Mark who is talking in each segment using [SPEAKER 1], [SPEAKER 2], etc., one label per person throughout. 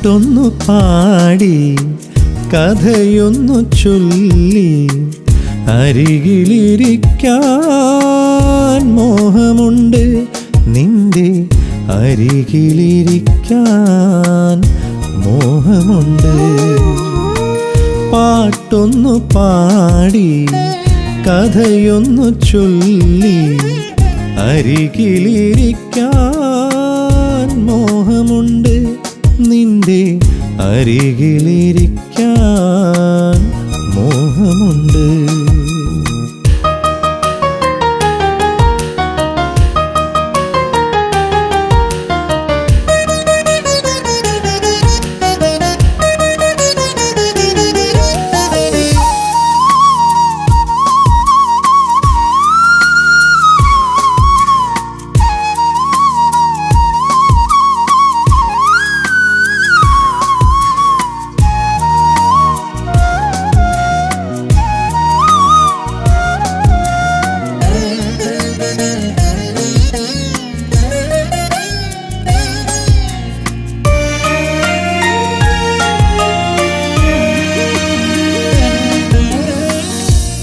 [SPEAKER 1] പാട്ടൊന്നു പാടി കഥയൊന്നു ചൊല്ലി അരികിലിരിക്കാൻ മോഹമുണ്ട്, നിന്റെ അരികിലിരിക്കാൻ മോഹമുണ്ട്. പാട്ടൊന്നു പാടി കഥയൊന്നു ചൊല്ലി അരികിലിരിക്കാൻ മോഹമുണ്ട്, നിന്റെ അരികിലിരിക്കാൻ മോഹമുണ്ട്.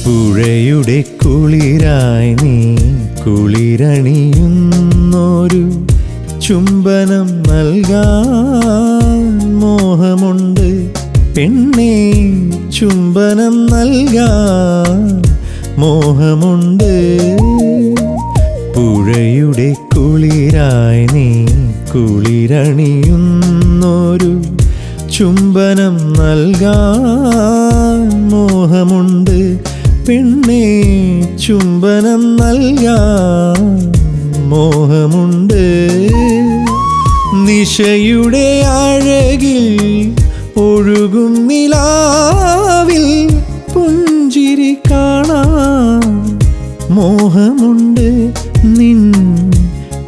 [SPEAKER 1] പുഴയുടെ കുളിരായി നീ കുളിരണിയുന്നൊരു ചുംബനം നൽകാൻ മോഹമുണ്ട്, പെണ്ണേ ചുംബനം നൽകാൻ മോഹമുണ്ട്. പുഴയുടെ കുളിരായി നീ കുളിരണിയുന്നൊരു ചുംബനം നൽകാൻ മോഹമുണ്ട്, പെണ്ണേ ചുംബനം നൽകാൻ മോഹമുണ്ട്. നിശയുടെ അഴകിൽ ഒഴുകും നിലാവിൽ പുഞ്ചിരി കാണാൻ മോഹമുണ്ട്, നിൻ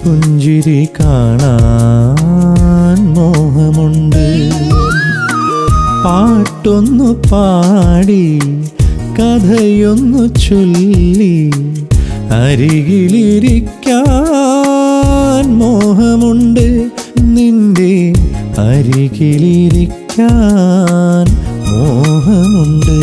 [SPEAKER 1] പുഞ്ചിരി കാണാൻ മോഹമുണ്ട്. പാട്ടൊന്നു പാടി കഥയൊന്നു ചൊല്ലി അരികിലിരിക്കാൻ മോഹമുണ്ട്, നിന്റെ അരികിലിരിക്കാൻ മോഹമുണ്ട്.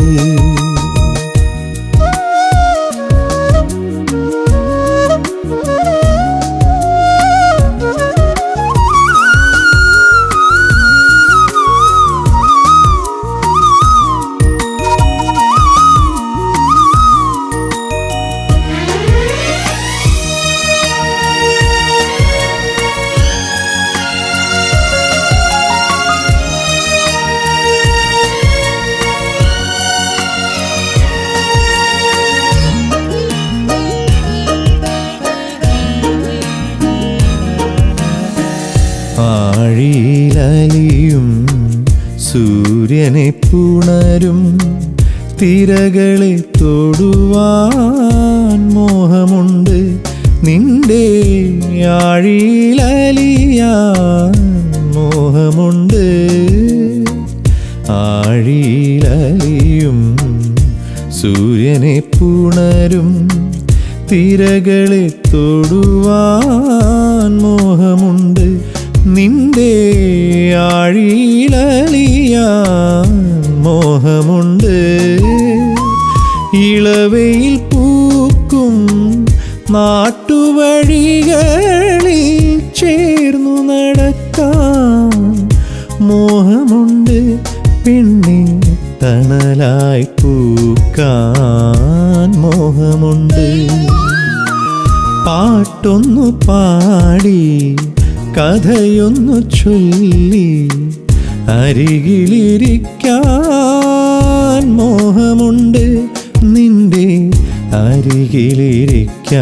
[SPEAKER 1] ആഴിയിലലിയും സൂര്യനെ പുണരും തിരകളെ തൊടുവാൻ മോഹമുണ്ട്, നിന്റെ ആഴിയിലലിയാൻ മോഹമുണ്ട്. ആഴിയിലലിയും സൂര്യനെ പുണരും തിരകളെ തൊടുവാൻ മോഹമുണ്ട്, നിന്റെ ആഴിയിലലിയാൻ മോഹമുണ്ട്. ഇളവയിൽ പൂക്കും നാട്ടുവഴികളിൽ ചേർന്നു നടക്കാൻ മോഹമുണ്ട്, പെണ്ണേ തണലായി പൂക്കാൻ മോഹമുണ്ട്. പാട്ടൊന്നു പാടി കഥയൊന്നു ചൊല്ലി അരികിലിരിക്കാൻ മോഹമുണ്ട്, നിന്റെ അരികിലിരിക്കാൻ